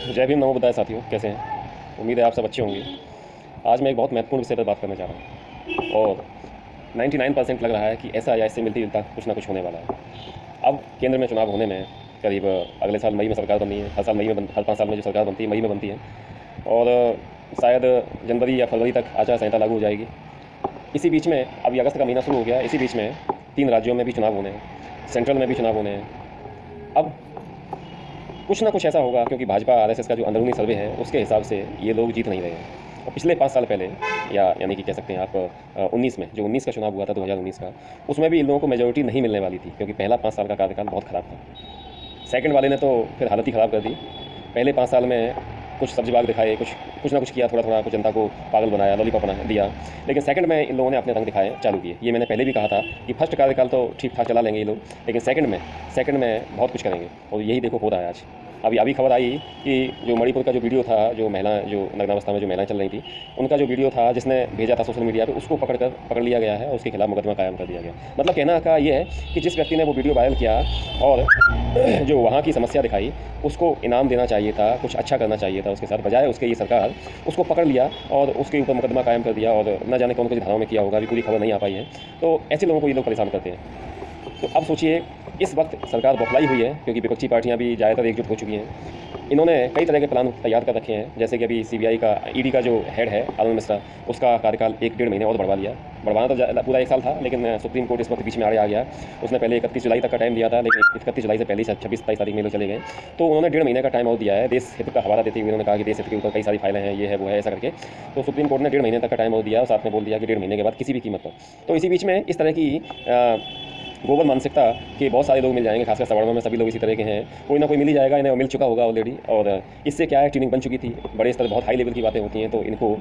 जय भीम, नमो बुद्धाय साथियों, कैसे हैं? उम्मीद है आप सब अच्छे होंगे। आज मैं एक बहुत महत्वपूर्ण विषय पर बात करना चाह रहा हूँ और 99% लग रहा है कि ऐसा या इससे मिलती जुलता कुछ ना कुछ होने वाला है। अब केंद्र में चुनाव होने में करीब अगले साल मई में सरकार बननी है। हर साल मई में हर 5 साल में जो सरकार बनती है मई में बनती है और शायद जनवरी या फरवरी तक आचार संहिता लागू हो जाएगी। इसी बीच में अभी अगस्त का महीना शुरू हो गया। इसी बीच में 3 राज्यों में भी चुनाव होने हैं, सेंट्रल में भी चुनाव होने हैं। अब कुछ ना कुछ ऐसा होगा, क्योंकि भाजपा आरएसएस का जो अंदरूनी सर्वे है उसके हिसाब से ये लोग जीत नहीं रहे हैं। और पिछले 5 साल पहले यानी कि कह सकते हैं आप 19 में जो 19 का चुनाव हुआ था 2019 का, उसमें भी इन लोगों को मेजोरिटी नहीं मिलने वाली थी, क्योंकि पहला 5 साल का कार्यकाल बहुत ख़राब था। सेकंड वाले ने तो फिर हालत ही ख़राब कर दी। पहले 5 साल में कुछ सब्जी दिखाए, कुछ ना कुछ किया, थोड़ा थोड़ा कुछ जनता को पागल बनाया, लॉलीपॉप बना दिया। लेकिन सेकंड में इन लोगों ने अपने रंग दिखाए चालू किए। ये मैंने पहले भी कहा था कि फर्स्ट कार्यकाल तो ठीक ठाक चला लेंगे ये लोग, लेकिन सेकंड में बहुत कुछ करेंगे और यही देखो हो रहा है आज। अभी खबर आई कि जो मणिपुर का जो वीडियो था, जो नग्नावस्था में जो महिलाएं चल रही थी, उनका जो वीडियो था जिसने भेजा था सोशल मीडिया पे, उसको पकड़ लिया गया है और उसके खिलाफ मुकदमा कायम कर दिया गया। मतलब कहना का ये है कि जिस व्यक्ति ने वो वीडियो वायरल किया और जो वहाँ की समस्या दिखाई, उसको इनाम देना चाहिए था, कुछ अच्छा करना चाहिए था उसके साथ, बजाय उसके ये सरकार उसको पकड़ लिया और उसके ऊपर मुकदमा कायम कर दिया और न जाने कौन कौन धाराओं में किया होगा, अभी पूरी खबर नहीं आ पाई है। तो ऐसे लोगों को ये लोग परेशान करते हैं। तो अब सोचिए, इस वक्त सरकार बौखलाई हुई है, क्योंकि विपक्षी पार्टियां भी ज़्यादातर एकजुट हो चुकी हैं। इन्होंने कई तरह के प्लान तैयार कर रखे हैं, जैसे कि अभी सीबीआई का ईडी का जो हेड है आनंद मिश्रा, उसका कार्यकाल 1-1.5 महीने और बढ़वा लिया। बढ़वाना तो पूरा 1 साल था, लेकिन सुप्रीम कोर्ट इस वक्त बीच में आ गया। उसने पहले 31 जुलाई तक का टाइम दिया था, लेकिन 31 जुलाई से पहले 26-27 तारीख में लोग चले गए। तो उन्होंने 1.5 महीने का टाइम और दिया है। देश हित का हवाला देते हुए उन्होंने कहा कि देश हित के ऊपर कई सारी फाइलें हैं, ये है वो है, ऐसा करके। तो सुप्रीम कोर्ट ने 1.5 महीने तक का टाइम और दिया और साथ में बोल दिया कि 1.5 महीने के बाद किसी भी कीमत पर। तो इसी बीच में इस तरह की ग्लोबल मानसिकता के बहुत सारे लोग मिल जाएंगे, खासकर सवर्णों में सभी लोग इसी तरह के हैं। कोई ना कोई मिल ही जाएगा, इन्हें मिल चुका होगा ऑलरेडी। और इससे क्या है, ट्यूनिंग बन चुकी थी। बड़े स्तर बहुत हाई लेवल की बातें होती हैं, तो इनको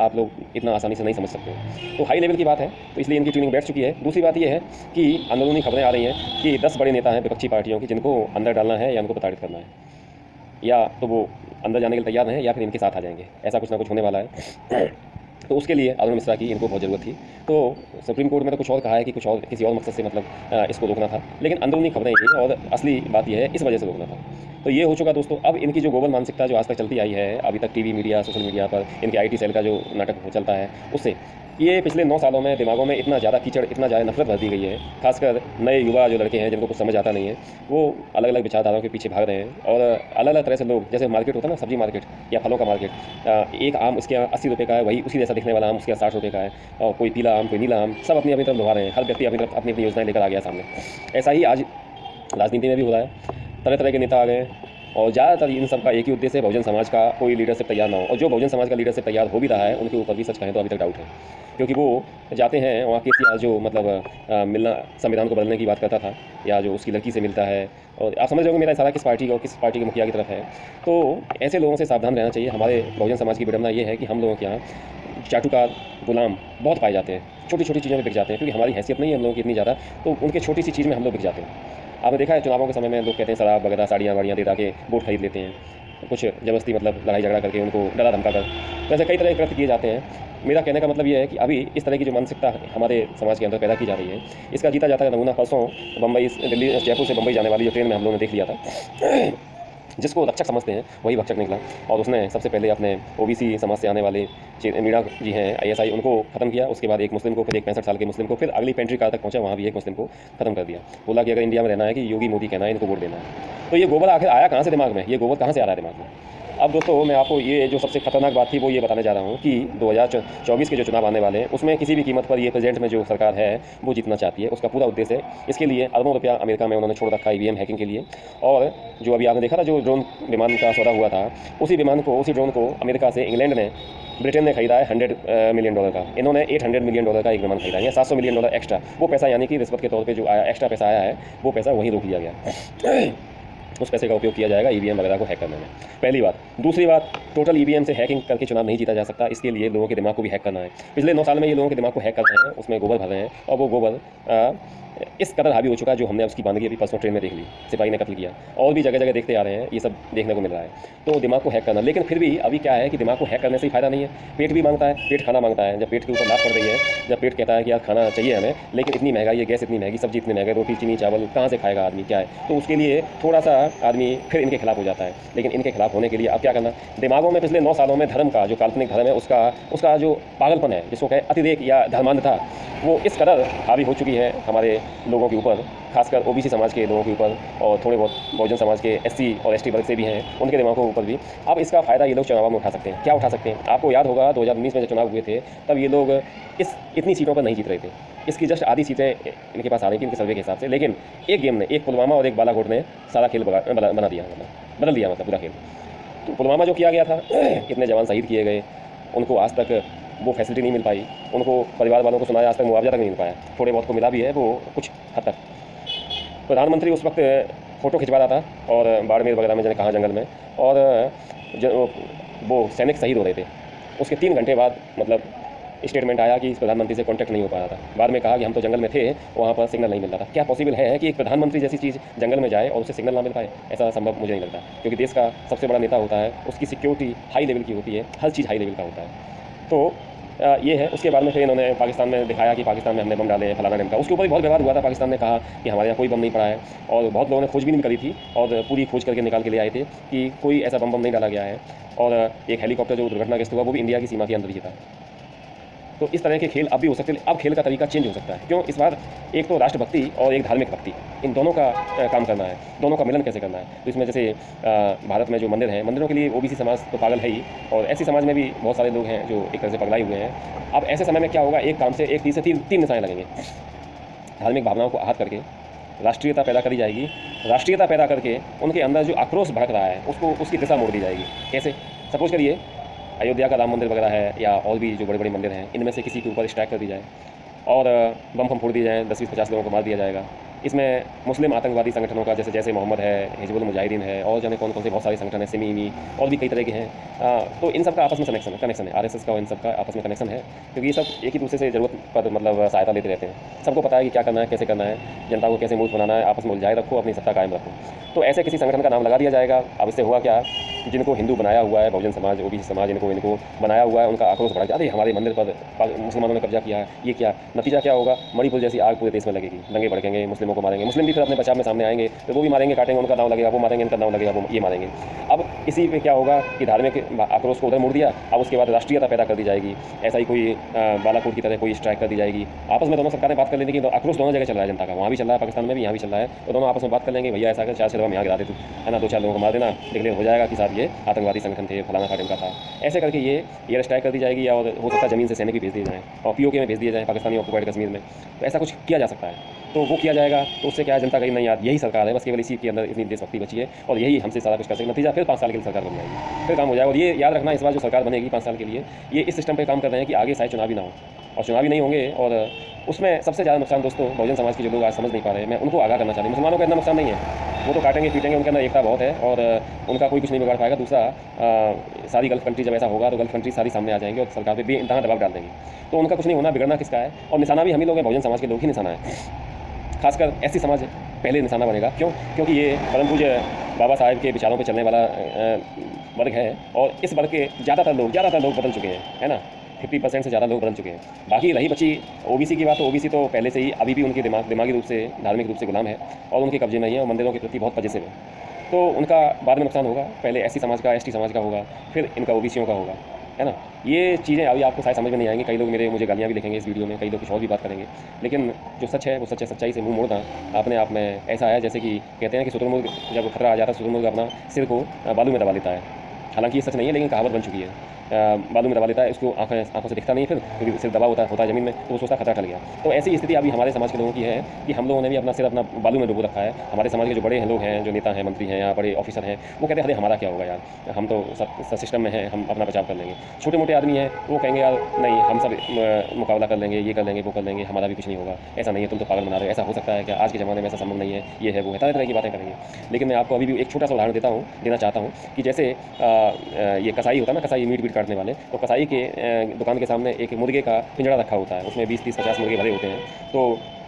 आप लोग इतना आसानी से नहीं समझ सकते। तो हाई लेवल की बात है, तो इसलिए इनकी ट्यूनिंग बैठ चुकी है। दूसरी बात यह है कि अंदरूनी खबरें आ रही हैं कि 10 बड़े नेता हैं विपक्षी पार्टियों की, जिनको अंदर डालना है या उनको प्रताड़ित करना है, या तो वो अंदर जाने के लिए तैयार हैं या फिर इनके साथ आ जाएंगे। ऐसा कुछ ना कुछ होने वाला है। तो उसके लिए आनंद मिश्रा की इनको बहुत ज़रूरत थी। तो सुप्रीम कोर्ट में तो कुछ और कहा है कि कुछ और किसी और मकसद से मतलब इसको रोकना था, लेकिन अंदरूनी खबरें ये, और असली बात यह है इस वजह से रोकना था। तो ये हो चुका दोस्तों। अब इनकी जो ग्लोबल मानसिकता जो आज तक चलती आई है, अभी तक टीवी मीडिया सोशल मीडिया पर इनके IT सेल का जो नाटक चलता है, उससे ये पिछले 9 सालों में दिमागों में इतना ज़्यादा कीचड़, इतना ज़्यादा नफरत भर दी गई है। खासकर नए युवा जो लड़के हैं, जिनको कुछ समझ आता नहीं है, वो अलग अलग विचारधाराओं के पीछे भाग रहे हैं। और अलग अलग तरह से लोग, जैसे मार्केट होता है ना, सब्जी मार्केट या फलों का मार्केट, एक आम उसके यहाँ 80 रुपये का है, वही उसी जैसा दिखने वाला आम उसके यहाँ 60 रुपये का है। और कोई पीला आम, कोई नीला आम, सब अपनी अपनी तरफ लुभा रहे हैं। हर व्यक्ति अपनी तरफ अपनी अपनी योजनाएं लेकर आ गया सामने। ऐसा ही आज राजनीति में भी हो रहा है। तरह तरह के नेता आ गए हैं और ज़्यादातर इन सब का एक ही उद्देश्य है, बहुजन समाज का कोई लीडरशिप तैयार ना हो। और जो बहुजन समाज का लीडरशिप तैयार हो भी रहा है, उनके ऊपर भी सच कहें तो अभी तक डाउट है, क्योंकि वो जाते हैं वहाँ के जो मतलब मिलना, संविधान को बदलने की बात करता था, या जो उसकी लड़की से मिलता है। और आप समझ रहे होंगे मेरा इशारा किस पार्टी के मुखिया की तरफ है। तो ऐसे लोगों से सावधान रहना चाहिए। हमारे बहुजन समाज की विडंबना ये है कि हम लोगों के यहाँ चाटुकार, गुलाम बहुत पाए जाते हैं। छोटी छोटी चीज़ों में बिक जाते हैं, क्योंकि हमारी हैसियत नहीं है हम लोगों की इतनी ज़्यादा, तो उनके छोटी सी चीज़ में हम लोग बिक जाते हैं। आपने देखा है चुनावों के समय में लोग कहते हैं शराब वगैरह, साड़ियाँ वाड़ियाँ दे के वोट खरीद लेते हैं, कुछ ज़बरदस्ती मतलब लड़ाई झगड़ा करके उनको डरा धमका कर, तो ऐसे कई तरह के कृत्य किए जाते हैं। मेरा कहने का मतलब ये है कि अभी इस तरह की जो मानसिकता हमारे समाज के अंदर पैदा की जा रही है, इसका जीता जाता है नमूना परसों दिल्ली जयपुर से बम्बई जाने वाली जो ट्रेन में हम लोगों ने देख लिया था। जिसको रक्षक समझते हैं वही भक्षक निकला, और उसने सबसे पहले अपने OBC समाज से आने वाले मीणा जी हैं ISI, उनको खत्म किया। उसके बाद एक मुस्लिम को, फिर एक 65 साल के मुस्लिम को, फिर अगली पेंट्री कार तक पहुंचा, वहाँ भी एक मुस्लिम को खत्म कर दिया। बोला कि अगर इंडिया में रहना है कि योगी मोदी कहना है, इनको वोट देना है। तो ये गोबर आखिर आया कहाँ से दिमाग में, ये गोबर कहाँ से आ रहा है दिमाग में? अब दोस्तों, मैं आपको ये जो सबसे खतरनाक बात थी वो ये बताने जा रहा हूँ कि 2024 के जो चुनाव आने वाले हैं, उसमें किसी भी कीमत पर ये प्रेजेंट में जो सरकार है वो जीतना चाहती है। उसका पूरा उद्देश्य है, इसके लिए अरबों रुपया अमेरिका में उन्होंने छोड़ रखा है EVM हैकिंग के लिए। और जो अभी आपने देखा था, जो ड्रोन विमान का सौदा हुआ था, उसी ड्रोन को अमेरिका से ब्रिटेन ने खरीदा है $100 मिलियन का। इन्होंने $800 मिलियन का एक विमान खरीदा है, या $700 मिलियन एक्स्ट्रा। वो पैसा यानी कि रिश्वत के तौर पे जो आया, एक्स्ट्रा पैसा आया है, वो पैसा वहीं रोक लिया गया। उस पैसे का उपयोग किया जाएगा EVM वगैरह को हैक करने में। पहली बात। दूसरी बात, टोटल EVM से हैकिंग करके चुनाव नहीं जीता जा सकता। इसके लिए लोगों के दिमाग को भी हैक करना है। पिछले 9 साल में ये लोगों के दिमाग को हैक कर रहे हैं, उसमें गोबर भर रहे हैं, और वो गोबर इस कदर हावी हो चुका है, जो हमने उसकी बांदगी अभी परसों ट्रेन में देख ली, सिपाही ने कत्ल किया, और भी जगह जगह देखते आ रहे हैं, ये सब देखने को मिल रहा है। तो दिमाग को हैक करना, लेकिन फिर भी अभी क्या है कि दिमाग को हैक करने से ही फायदा नहीं है। पेट भी मांगता है, पेट खाना मांगता है। जब पेट के ऊपर लात पड़ रही है, जब पेट कहता है कि यार खाना चाहिए हमें, लेकिन इतनी महंगाई है, गैस इतनी महंगी, सब्जी इतनी महंगी, रोटी चीनी चावल कहाँ से खाएगा आदमी, क्या है, तो उसके लिए थोड़ा सा आदमी फिर इनके खिलाफ हो जाता है। लेकिन इनके खिलाफ होने के लिए अब क्या करना, दिमागों में पिछले 9 सालों में धर्म का जो काल्पनिक धर्म है, उसका जो पागलपन है, जिसको कहे अतिरेक या धर्मांधता, वो इस कदर हावी हो चुकी है हमारे लोगों के ऊपर, खासकर ओबीसी समाज के लोगों के ऊपर, और थोड़े बहुत बहुजन समाज के एससी और एसटी वर्ग से भी हैं, उनके दिमागों के ऊपर भी। अब इसका फ़ायदा ये लोग चुनाव में उठा सकते हैं। क्या उठा सकते हैं? आपको याद होगा 2019 में जब चुनाव हुए थे, तब ये लोग इतनी सीटों पर नहीं जीत रहे थे। इसकी जस्ट आधी सीटें इनके पास आ रही थी इनके सर्वे के हिसाब से, लेकिन एक गेम ने, एक पुलवामा और एक बालाकोट ने सारा खेल बना दिया, बदल दिया, मतलब पूरा खेल। तो पुलवामा जो किया गया था, कितने जवान शहीद किए गए, उनको आज तक वो फैसिलिटी नहीं मिल पाई, उनको परिवार वालों को सुनाया, आज तक मुआवजा तक नहीं मिल पाया। थोड़े बहुत को मिला भी है, वो कुछ हद तक। प्रधानमंत्री उस वक्त फ़ोटो खिंचवा रहा था और बाड़मेर वगैरह में, जाने कहाँ जंगल में, और वो सैनिक शहीद हो रहे थे। उसके 3 घंटे बाद मतलब स्टेटमेंट आया कि इस प्रधानमंत्री से कांटेक्ट नहीं हो पा रहा था। बाद में कहा कि हम तो जंगल में थे, वहाँ पर सिग्नल नहीं मिल रहा था। क्या पॉसिबल है कि एक प्रधानमंत्री जैसी चीज़ जंगल में जाए और उसे सिग्नल ना मिल पाए? ऐसा संभव मुझे नहीं लगता, क्योंकि देश का सबसे बड़ा नेता होता है, उसकी सिक्योरिटी हाई लेवल की होती है, हर चीज़ हाई लेवल का होता है। तो ये है। उसके बाद में फिर इन्होंने पाकिस्तान में दिखाया कि पाकिस्तान में हमने बम डाले हैं, फलाना ढिमका। उसके ऊपर भी बहुत विवाद हुआ था। पाकिस्तान ने कहा कि हमारे यहाँ कोई बम नहीं पड़ा है, और बहुत लोगों ने खोजबीन भी करी थी और पूरी खोज करके निकाल के ले आए थे कि कोई ऐसा बम नहीं डाला गया है। और एक हेलीकॉप्टर जो दुर्घटनाग्रस्त हुआ, वो भी इंडिया की सीमा के अंदर ही था। तो इस तरह के खेल अब भी हो सकते हैं। अब खेल का तरीका चेंज हो सकता है। क्यों? इस बार एक तो राष्ट्रभक्ति और एक धार्मिक भक्ति, इन दोनों का काम करना है, दोनों का मिलन कैसे करना है। तो इसमें जैसे भारत में जो मंदिर हैं, मंदिरों के लिए ओबीसी समाज तो पागल है ही, और ऐसे समाज में भी बहुत सारे लोग हैं जो एक तरह से पगलाए हुए हैं। अब ऐसे समय में क्या होगा, एक काम से एक तीर से तीन निशाने लगेंगे। धार्मिक भावनाओं को आहत करके राष्ट्रीयता पैदा करी जाएगी। राष्ट्रीयता पैदा करके उनके अंदर जो आक्रोश भड़क रहा है, उसकी दिशा मोड़ दी जाएगी। कैसे? सपोज करिए अयोध्या का राम मंदिर वगैरह है, या और भी जो बड़े बड़े मंदिर हैं, इनमें से किसी के ऊपर स्ट्राइक कर दी जाए और बम फोड़ दिए जाएँ, 10-20-50 लोगों को मार दिया जाएगा। इसमें मुस्लिम आतंकवादी संगठनों का जैसे मोहम्मद है, हिजबुल मुजाहिदीन है, और जाने कौन कौन से बहुत सारे संगठन हैं, सिमी और भी कई तरह के हैं। तो इन सब का आपस में कनेक्शन है। आरएसएस का इन सब का आपस में कनेक्शन है, क्योंकि ये सब एक ही दूसरे से ज़रूरत पर मतलब सहायता लेते रहते हैं। सबको पता है कि क्या करना है, कैसे करना है, जनता को कैसे मूर्ख बनाना है, आपस में उलझाए रखो, अपनी सत्ता कायम रखो। तो ऐसे किसी संगठन का नाम लगा दिया जाएगा। अब इससे हुआ क्या, जिनको हिंदू बनाया हुआ है, बहुजन समाज, ओबीसी समाज, इनको बनाया हुआ है, उनका आक्रोश बढ़ा जाता है। हमारे मंदिर पर मुसलमानों ने कब्जा किया है, ये क्या? नतीजा क्या होगा? मणिपुर जैसी आग पूरे देश में लगेगी, दंगे भड़केंगे, मुस्लिमों को मारेंगे, मुस्लिम भी फिर अपने बचाव में सामने आएंगे, तो वो भी मारेंगे, काटेंगे, उनका नाम लगेगा, वो मारेंगे, इनका नाम लगेगा, वो ये मारेंगे। अब इसी पे क्या होगा कि धार्मिक आक्रोश को उधर मोड़ दिया। अब उसके बाद राष्ट्रीयता पैदा कर दी जाएगी। ऐसा ही कोई बालाकोट की तरह कोई स्ट्राइक कर दी जाएगी। आपस में दोनों सरकारें बात कर लेंगी कि आक्रोश दोनों जगह चल रहा है जनता का, वहाँ भी चल रहा है, पाकिस्तान में भी, यहाँ भी चल रहा है। तो दोनों आपस में बात कर लेंगे, भैया ऐसा कर 4 से यहाँ गिरा दे तू, है ना, 2-4 लोगों को मार देना, डिक्लेयर हो जाएगा कि साहब ये आतंकवादी संगठन थे, फलाना खाटिम का था। ऐसे करके ये एयर स्ट्राइक कर दी जाएगी, और हो सकता है ज़मीन से सैनिक भी भेज दिए जाएँ और पीओके में भेज दिए जाएँ, पाकिस्तानी ऑक्युपाइड कश्मीर में। तो ऐसा कुछ किया जा सकता है। तो वो किया जाएगा, तो उससे क्या है, जनता कहीं नहीं याद, यही सरकार है, बस केवल इसी के अंदर इतनी देशभक्ति बची है, और यही हमसे सारा कुछ कर सके। नतीजा फिर 5 साल के लिए सरकार बन जाएगी, फिर काम हो जाएगा। और ये याद रखना, इस बार जो सरकार बनेगी 5 साल के लिए, ये इस सिस्टम पर काम कर रहे हैं कि आगे शायद चुनावी ना हो, और चुनावी नहीं होंगे। और उसमें सबसे ज़्यादा नुकसान दोस्तों बहुजन समाज के जो लोग आज समझ नहीं पा रहे हैं, मैं उनको आगाह करना चाहती हूँ। मुसलमानों का इतना नुकसान नहीं है, वो तो काटेंगे पीटेंगे, उनके अंदर एकता बहुत है और उनका कोई कुछ नहीं बिगाड़ पाएगा। दूसरा, सारी गल्फ कंट्री जब ऐसा होगा तो गल्फ कंट्री सारी सामने आ जाएंगी और सरकार पे बेइंतहा दबाव डाल देंगी, तो उनका कुछ नहीं होना, बिगड़ना किसका है? और निशाना भी हम ही लोग हैं, बहुजन समाज के लोग ही निशाना है। खासकर एससी समाज पहले निशाना बनेगा। क्यों? क्योंकि ये परम पूज्य बाबा साहेब के विचारों पर चलने वाला वर्ग है, और इस वर्ग के ज़्यादातर लोग बदल चुके हैं, है ना। 50% से ज़्यादा लोग बदल चुके हैं। बाकी रही बची ओबीसी की बात, तो ओबीसी तो पहले से ही अभी भी उनके दिमागी रूप से, धार्मिक रूप से गुलाम है, और उनके कब्जे में ही है, और मंदिरों के प्रति बहुत पजेसिव है। तो उनका बाद में नुकसान होगा। पहले एससी समाज का, एसटी समाज का होगा, फिर इनका ओबीसियों का होगा, है ना। ये चीज़ें अभी आपको शायद समझ में नहीं आएंगी। कई लोग मुझे गालियाँ भी लिखेंगे इस वीडियो में, कई लोग कुछ और भी बात करेंगे, लेकिन जो सच है वो सच है। सच्चाई से मुंह मोड़ना अपने आप में ऐसा है जैसे कि कहते हैं कि शुतुरमुर्ग जब खतरा आ जाता है, शुतुरमुर्ग अपना सिर को बालू में दबा लेता है। हालांकि ये सच नहीं है, लेकिन कहावत बन चुकी है। बालू में दबा लेता है, उसको आंखों से दिखता नहीं, फिर क्योंकि सिर दबा होता है ज़मीन में, तो वो सोचता खतरा टल गया। तो ऐसी स्थिति अभी हमारे समाज के लोगों की है कि हम लोगों ने भी अपना सिर अपना बालू में डुबो रखा है। हमारे समाज के जो बड़े लोग हैं, जो नेता हैं, मंत्री हैं या बड़े ऑफिसर हैं, वो कहते हैं अरे हमारा क्या होगा यार, हम तो सब सिस्टम में हैं, हम अपना बचाव कर लेंगे। छोटे मोटे आदमी हैं, वो कहेंगे यार नहीं, हम सब मुकाबला कर लेंगे, ये कर लेंगे, वो कर लेंगे, हमारा भी कुछ नहीं होगा, ऐसा नहीं है, तुम तो पागल बना रहे हो, ऐसा हो सकता है क्या, आज के ज़माने में ऐसा संभव नहीं है, ये है वो है, तरह तरह की बातें करेंगे। लेकिन मैं आपको अभी भी एक छोटा सा उदाहरण देना चाहता हूँ कि जैसे ये कसाई होता है ना, कसाई मीट काटने वाले, तो कसाई के दुकान के सामने एक मुर्गे का पिंजड़ा रखा होता है, उसमें 20-30-50 मुर्गे भरे होते हैं। तो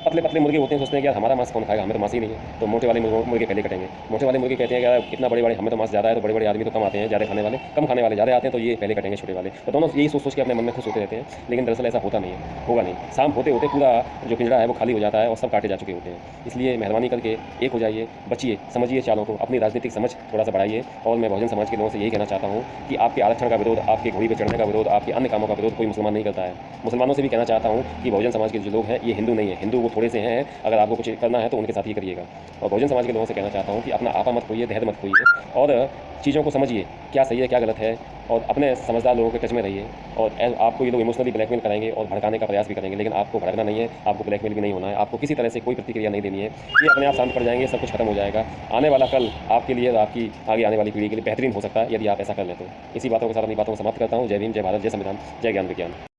पतले पतले मुर्गे होते हैं, सोचते हैं कि यार हमारा मांस कौन खाएगा, हमें तो मांस ही नहीं है, तो मोटे वाले मुर्गे पहले कटेंगे। मोटे वाले मुर्गे कहते हैं कि यार इतना बड़े बड़े, हमें तो मांस ज़्यादा है, तो बड़े बड़े आदमी तो कम आते हैं, ज़्यादा खाने वाले कम खाने वाले ज़्यादा आते हैं, तो ये पहले कटेंगे छोटे वाले। तो दोनों यही सोच सोच के अपने मन में खुश होते रहते हैं, लेकिन दरअसल ऐसा होता नहीं है, होगा नहीं। शाम होते होते पूरा जो पिंजरा है वो खाली हो जाता है और सब काटे जा चुके होते हैं। इसलिए मेहरबानी करके एक हो जाइए, बचिए, समझिए चालों को, अपनी राजनीतिक समझ थोड़ा सा बढ़ाइए। और मैं बहुजन समाज के लोगों से यही कहना चाहता हूँ कि आपके आरक्षण का विरोध, आपके घोड़ी पर चढ़ने का विरोध, आपके अन्य कामों का विरोध कोई मुसलमान नहीं करता है। मुसलमानों से भी कहना चाहता हूँ कि बहुजन समाज के जो लोग हैं ये हिंदू नहीं है, हिंदू वो थोड़े से हैं, अगर आपको कुछ करना है तो उनके साथ ही करिएगा। और बहुजन समाज के लोगों से कहना चाहता हूँ कि अपना आपा मत खोइए, धैर्य मत खोइए, और चीज़ों को समझिए क्या सही है क्या गलत है, और अपने समझदार लोगों के टच में रहिए। और आपको ये लोग इमोशनली ब्लैकमेल कराएंगे और भड़काने का प्रयास भी करेंगे, लेकिन आपको भड़कना नहीं है, आपको ब्लैकमेल भी नहीं होना है, आपको किसी तरह से कोई प्रतिक्रिया नहीं देनी है। ये अपने आप शांत पड़ जाएंगे, सब कुछ खत्म हो जाएगा। आने वाला कल आपके लिए और आपकी आगे आने वाली पीढ़ी के लिए बेहतरीन हो सकता है यदि आप ऐसा कर लें तो। इसी बातों के साथ अपनी बातों को समाप्त करता हूँ। जय भीम, जय भारत, जय संविधान, जय ज्ञान विज्ञान।